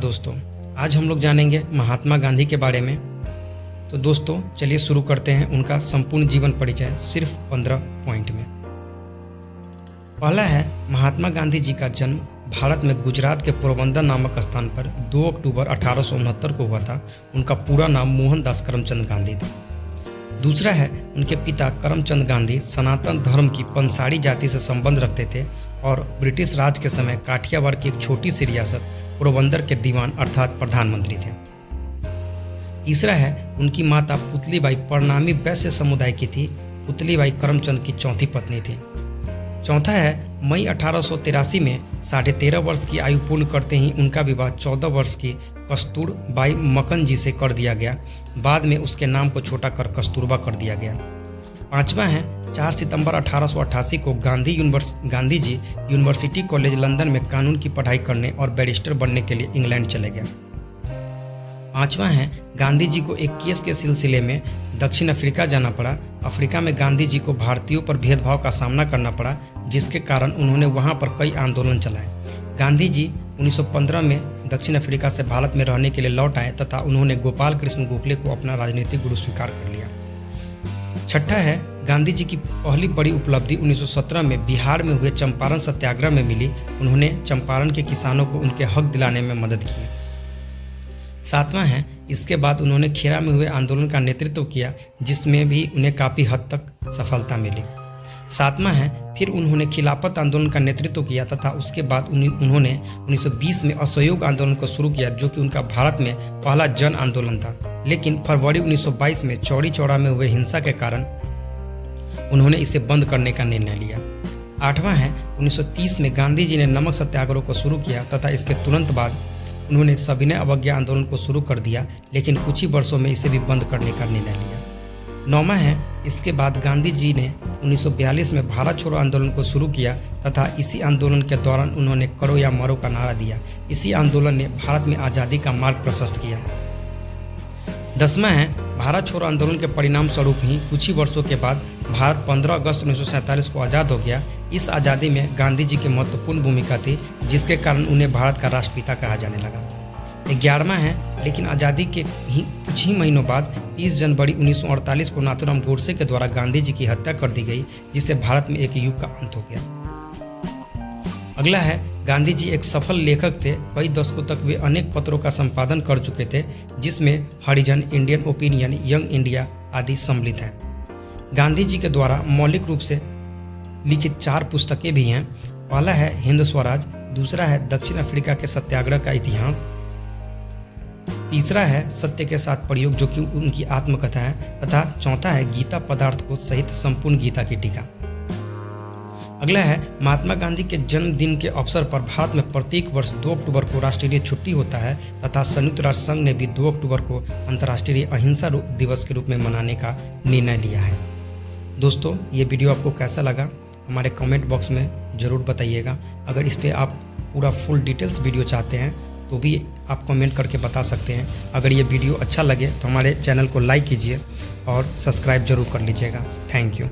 दोस्तों, आज हम लोग जानेंगे महात्मा गांधी के बारे में। तो दोस्तों चलिए शुरू करते हैं उनका संपूर्ण जीवन परिचय सिर्फ 15 पॉइंट में। पहला है, महात्मा गांधी जी का जन्म भारत में गुजरात के पोरबंदर नामक स्थान पर 2 अक्टूबर 1869 को हुआ था। उनका पूरा नाम मोहनदास करमचंद गांधी था। दूसरा है, उनके पिता करमचंद गांधी सनातन धर्म की पंसारी जाति से संबंध रखते थे और ब्रिटिश राज के समय काठियावाड़ की एक छोटी सी रियासत पोरबंदर के दीवान अर्थात प्रधानमंत्री थे। तीसरा है, उनकी माता पुतलीबाई परिणामी वैश्य समुदाय की थी। पुतलीबाई करमचंद की चौथी पत्नी थी। चौथा है, मई 1883 में 13.5 वर्ष की आयु पूर्ण करते ही उनका विवाह 14 वर्ष की कस्तूरबाई मक्कन जी से कर दिया गया। बाद में उसके नाम को छोटा कर कस्तूरबा कर दिया गया। पांचवा है, 4 सितंबर 1888 को Gandhi ji university college London में कानून की पढ़ाई करने और बैरिस्टर बनने के लिए इंग्लैंड चले गए। पांचवा है, गांधी जी को एक केस के सिलसिले में दक्षिण अफ्रीका जाना पड़ा। अफ्रीका में गांधी जी को भारतीयों पर भेदभाव का सामना करना पड़ा, जिसके कारण उन्होंने वहां पर कई आंदोलन चलाए। गांधी जी 1915 में दक्षिण अफ्रीका से भारत में रहने के लिए लौट आए तथा उन्होंने गोपाल कृष्ण गोखले को अपना राजनीतिक गुरु स्वीकार कर लिया। छठा है, गांधी जी की पहली बड़ी उपलब्धि 1917 में बिहार में हुए चंपारण सत्याग्रह में मिली। उन्होंने चंपारण के किसानों को उनके हक दिलाने में मदद की। सातवां है, इसके बाद उन्होंने खेरा में हुए आंदोलन का नेतृत्व किया, जिसमें भी उन्हें काफ़ी हद तक सफलता मिली। सातवां है, फिर उन्होंने खिलाफत आंदोलन का नेतृत्व किया तथा उसके बाद उन्होंने 1920 में असहयोग आंदोलन को शुरू किया, जो कि उनका भारत में पहला जन आंदोलन था। लेकिन फरवरी 1922 में चौड़ी चौरा में हुए हिंसा के कारण उन्होंने इसे बंद करने का निर्णय लिया। आठवां है, 1930 में गांधी जी ने नमक सत्याग्रह को शुरू किया तथा इसके तुरंत बाद उन्होंने सविनय अवज्ञा आंदोलन को शुरू कर दिया, लेकिन कुछ ही वर्षों में इसे भी बंद करने का निर्णय लिया। नौवां है, इसके बाद गांधी जी ने 1942 में भारत छोड़ो आंदोलन को शुरू किया तथा इसी आंदोलन के दौरान उन्होंने करो या मरो का नारा दिया। इसी आंदोलन ने भारत में आज़ादी का मार्ग प्रशस्त किया। 10वां है, भारत छोड़ो आंदोलन के परिणाम स्वरूप ही कुछ ही वर्षों के बाद भारत 15 अगस्त 1947 को आज़ाद हो गया। इस आज़ादी में गांधी जी की महत्वपूर्ण भूमिका थी, जिसके कारण उन्हें भारत का राष्ट्रपिता कहा जाने लगा। 11वां है, लेकिन आज़ादी के कुछ ही महीनों बाद 30 जनवरी 1948 को नाथूराम गोडसे के द्वारा गांधी जी की हत्या कर दी गई, जिससे भारत में एक युग का अंत हो गया। अगला है, गांधी जी एक सफल लेखक थे। कई दशकों तक वे अनेक पत्रों का संपादन कर चुके थे, जिसमें हरिजन, इंडियन ओपिनियन, यंग इंडिया आदि सम्मिलित हैं। गांधी जी के द्वारा मौलिक रूप से लिखित 4 पुस्तकें भी हैं। पहला है हिंद स्वराज, दूसरा है दक्षिण अफ्रीका के सत्याग्रह का इतिहास, तीसरा है सत्य के साथ प्रयोग, जो कि उनकी आत्मकथा है, तथा चौथा है गीता पदार्थ को सहित संपूर्ण गीता की टीका। अगला है, महात्मा गांधी के जन्मदिन के अवसर पर भारत में प्रत्येक वर्ष 2 अक्टूबर को राष्ट्रीय छुट्टी होता है तथा संयुक्त राष्ट्र संघ ने भी 2 अक्टूबर को अंतर्राष्ट्रीय अहिंसा दिवस के रूप में मनाने का निर्णय लिया है। दोस्तों, ये वीडियो आपको कैसा लगा हमारे कमेंट बॉक्स में ज़रूर बताइएगा। अगर इस पर आप पूरा फुल डिटेल्स वीडियो चाहते हैं तो भी आप कमेंट करके बता सकते हैं। अगर ये वीडियो अच्छा लगे तो हमारे चैनल को लाइक कीजिए और सब्सक्राइब जरूर कर लीजिएगा। Thank you.